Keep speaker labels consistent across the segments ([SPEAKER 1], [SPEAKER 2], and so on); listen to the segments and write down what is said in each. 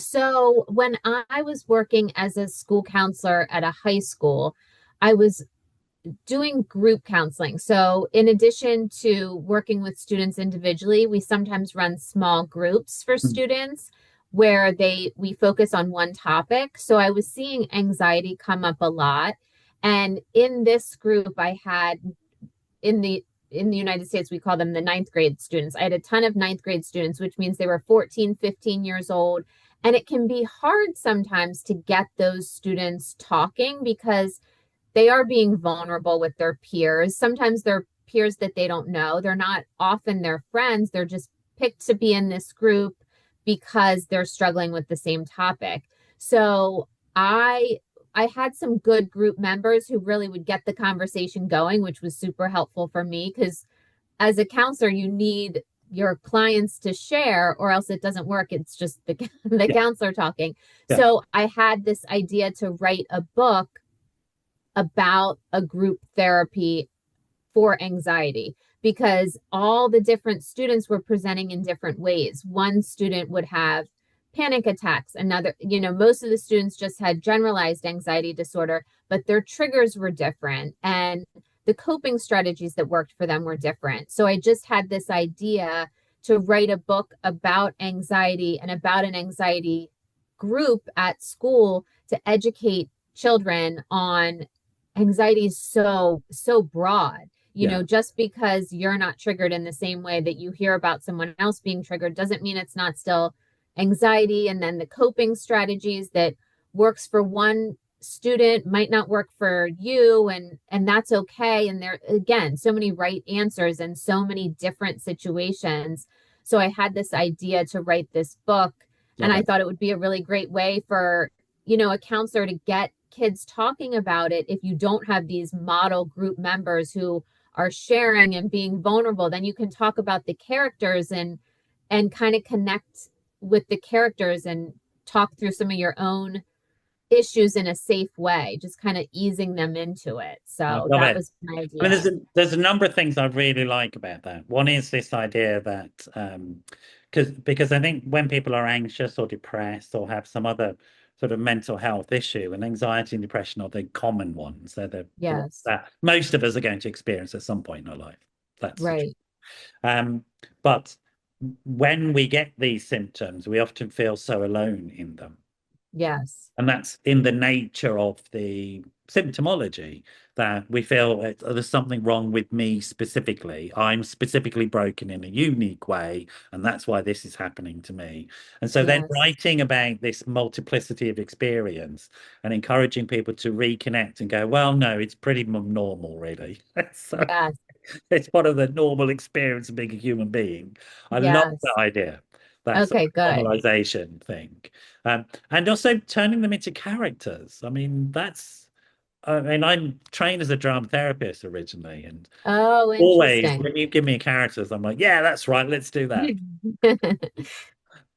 [SPEAKER 1] So when I was working as a school counselor at a high school, I was doing group counseling. So in addition to working with students individually, we sometimes run small groups for
[SPEAKER 2] Mm.
[SPEAKER 1] students where we focus on one topic. So I was seeing anxiety come up a lot. And in this group, I had in the United States, we call them the ninth grade students. I had a ton of ninth grade students, which means they were 14, 15 years old. And it can be hard sometimes to get those students talking because they are being vulnerable with their peers. Sometimes they're peers that they don't know. They're not often their friends. They're just picked to be in this group because they're struggling with the same topic. So I I had some good group members who really would get the conversation going, which was super helpful for me because as a counselor, you need your clients to share or else it doesn't work. It's just the
[SPEAKER 2] Yeah,
[SPEAKER 1] counselor talking.
[SPEAKER 2] yeah,
[SPEAKER 1] So I had this idea to write a book about a group therapy for anxiety because all the different students were presenting in different ways. One student would have panic attacks, another, most of the students just had generalized anxiety disorder, but their triggers were different and the coping strategies that worked for them were different. So I just had this idea to write a book about anxiety and about an anxiety group at school to educate children on anxiety is so broad.
[SPEAKER 2] yeah.
[SPEAKER 1] Just because you're not triggered in the same way that you hear about someone else being triggered doesn't mean it's not still anxiety. And then the coping strategies that works for one student might not work for you, and that's okay. And there again, so many right answers and so many different situations. So I had this idea to write this book, and
[SPEAKER 2] Love
[SPEAKER 1] I
[SPEAKER 2] it.
[SPEAKER 1] thought it would be a really great way for a counselor to get kids talking about it. If you don't have these model group members who are sharing and being vulnerable, then you can talk about the characters and kind of connect with the characters and talk through some of your own issues in a safe way, just kind of easing them into it.
[SPEAKER 2] I
[SPEAKER 1] So
[SPEAKER 2] love
[SPEAKER 1] that
[SPEAKER 2] it.
[SPEAKER 1] was my
[SPEAKER 2] I mean,
[SPEAKER 1] idea.
[SPEAKER 2] there's a number of things I really like about that. One is this idea that because I think when people are anxious or depressed or have some other sort of mental health issue, and anxiety and depression are the common ones. They're the ones
[SPEAKER 1] Yes.
[SPEAKER 2] that most of us are going to experience at some point in our life. That's the truth.
[SPEAKER 1] Right.
[SPEAKER 2] Um, but when we get these symptoms, we often feel so alone in them.
[SPEAKER 1] Yes.
[SPEAKER 2] And that's in the nature of the symptomology that we feel there's something wrong with me specifically. I'm specifically broken in a unique way, and that's why this is happening to me. And so then
[SPEAKER 1] Yes.
[SPEAKER 2] writing about this multiplicity of experience and encouraging people to reconnect and go, well, no, it's pretty normal, really. So
[SPEAKER 1] Yes.
[SPEAKER 2] it's part of the normal experience of being a human being. I love that
[SPEAKER 1] Yes.
[SPEAKER 2] idea, that sort
[SPEAKER 1] Okay,
[SPEAKER 2] of
[SPEAKER 1] good.
[SPEAKER 2] normalization thing. And also turning them into characters. I mean, I'm trained as a drama therapist originally, and
[SPEAKER 1] Oh,
[SPEAKER 2] always
[SPEAKER 1] interesting.
[SPEAKER 2] when you give me characters, I'm like, yeah, that's right, let's do that.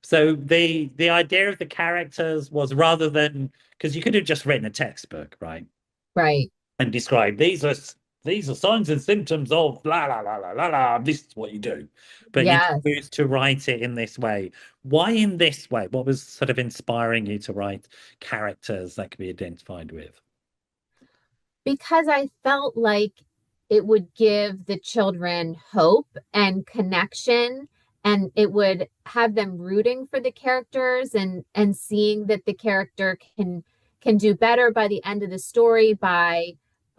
[SPEAKER 2] So the idea of the characters was rather than because you could have just written a textbook, right?
[SPEAKER 1] Right.
[SPEAKER 2] And describe these are signs and symptoms of blah blah blah blah blah blah. This is what you do, but you
[SPEAKER 1] Yes.
[SPEAKER 2] choose to write it in this way. Why in this way? What was sort of inspiring you to write characters that could be identified with?
[SPEAKER 1] Because I felt like it would give the children hope and connection, and it would have them rooting for the characters and seeing that the character can do better by the end of the story by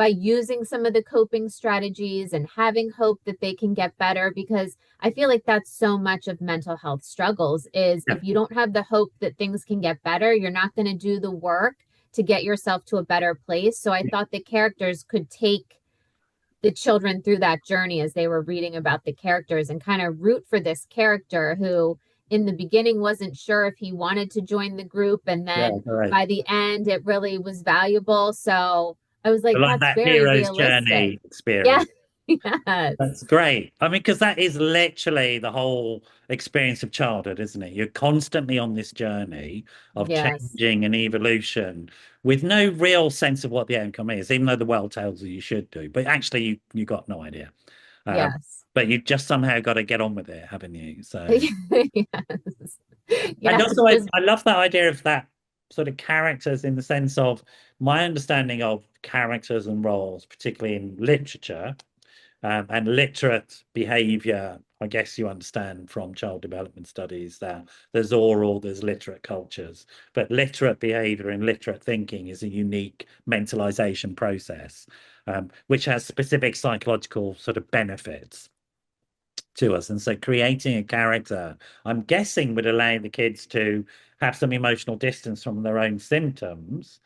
[SPEAKER 1] using some of the coping strategies and having hope that they can get better, because I feel like that's so much of mental health struggles is
[SPEAKER 2] Yeah,
[SPEAKER 1] if you don't have the hope that things can get better, you're not going to do the work to get yourself to a better place. So I
[SPEAKER 2] yeah,
[SPEAKER 1] thought the characters could take the children through that journey as they were reading about the characters and kind of root for this character who in the beginning wasn't sure if he wanted to join the group, and
[SPEAKER 2] yeah,
[SPEAKER 1] then
[SPEAKER 2] all right.
[SPEAKER 1] by the end it really was valuable. So I was
[SPEAKER 2] I
[SPEAKER 1] like,
[SPEAKER 2] like
[SPEAKER 1] that's
[SPEAKER 2] that
[SPEAKER 1] very
[SPEAKER 2] hero's
[SPEAKER 1] realistic.
[SPEAKER 2] journey
[SPEAKER 1] Yeah.
[SPEAKER 2] experience.
[SPEAKER 1] Yes.
[SPEAKER 2] That's great. I mean, because that is literally the whole experience of childhood, isn't it? You're constantly on this journey of
[SPEAKER 1] Yes.
[SPEAKER 2] changing and evolution with no real sense of what the outcome is, even though the world tells you you should do. But actually, you got no idea. Um,
[SPEAKER 1] Yes.
[SPEAKER 2] but you just somehow got to get on with it, haven't you? So
[SPEAKER 1] Yes.
[SPEAKER 2] And
[SPEAKER 1] Yeah,
[SPEAKER 2] also,
[SPEAKER 1] just
[SPEAKER 2] I love that idea of that sort of characters in the sense of my understanding of characters and roles, particularly in literature, and literate behavior. I guess you understand from child development studies that there's oral, there's literate cultures, but literate behavior and literate thinking is a unique mentalization process, which has specific psychological sort of benefits to us. And so creating a character, I'm guessing, would allow the kids to have some emotional distance from their own symptoms,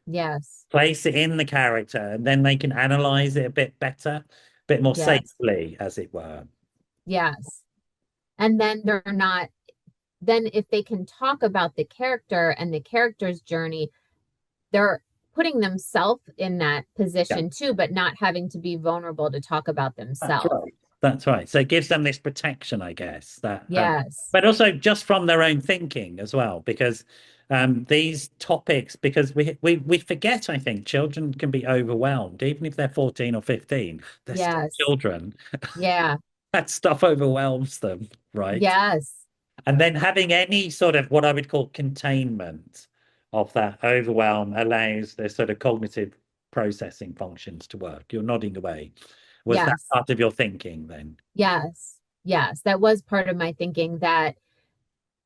[SPEAKER 1] yes,
[SPEAKER 2] place it in the character, and then they can analyze it a bit better, a bit more
[SPEAKER 1] yes,
[SPEAKER 2] safely, as it were.
[SPEAKER 1] yes. And then they're not, then if they can talk about the character and the character's journey, they're putting themselves in that
[SPEAKER 2] Yeah,
[SPEAKER 1] position too, but not having to be vulnerable to talk about
[SPEAKER 2] that's
[SPEAKER 1] themselves.
[SPEAKER 2] right. That's right. So it gives them this protection, I guess, that,
[SPEAKER 1] Yes,
[SPEAKER 2] but also just from their own thinking as well, because these topics, because we forget, I think, children can be overwhelmed, even if they're 14 or 15, they're still
[SPEAKER 1] yes,
[SPEAKER 2] children.
[SPEAKER 1] yeah,
[SPEAKER 2] That stuff overwhelms them, right?
[SPEAKER 1] yes,
[SPEAKER 2] And then having any sort of what I would call containment of that overwhelm allows the sort of cognitive processing functions to work. You're nodding away. Was that
[SPEAKER 1] yes,
[SPEAKER 2] part of your thinking then?
[SPEAKER 1] yes, yes. That was part of my thinking that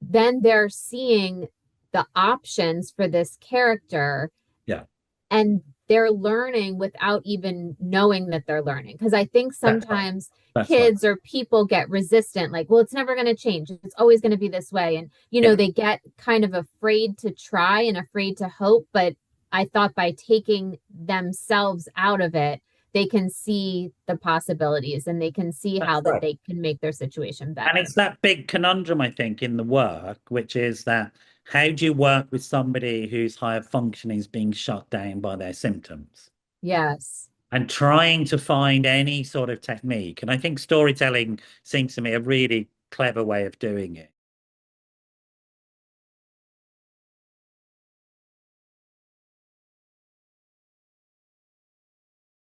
[SPEAKER 1] then they're seeing the options for this character
[SPEAKER 2] Yeah,
[SPEAKER 1] and they're learning without even knowing that they're learning. Because I think
[SPEAKER 2] that's right.
[SPEAKER 1] sometimes
[SPEAKER 2] That's right.
[SPEAKER 1] kids or people get resistant, like, well, it's never going to change. It's always going to be this way. And,
[SPEAKER 2] Yeah,
[SPEAKER 1] they get kind of afraid to try and afraid to hope. But I thought by taking themselves out of it, they can see the possibilities and they can see
[SPEAKER 2] that's
[SPEAKER 1] how that
[SPEAKER 2] right.
[SPEAKER 1] they can make their situation
[SPEAKER 2] And
[SPEAKER 1] better.
[SPEAKER 2] it's that big conundrum, I think, in the work, which is that how do you work with somebody whose higher functioning is being shut down by their symptoms?
[SPEAKER 1] Yes.
[SPEAKER 2] And trying to find any sort of technique. And I think storytelling seems to me a really clever way of doing it.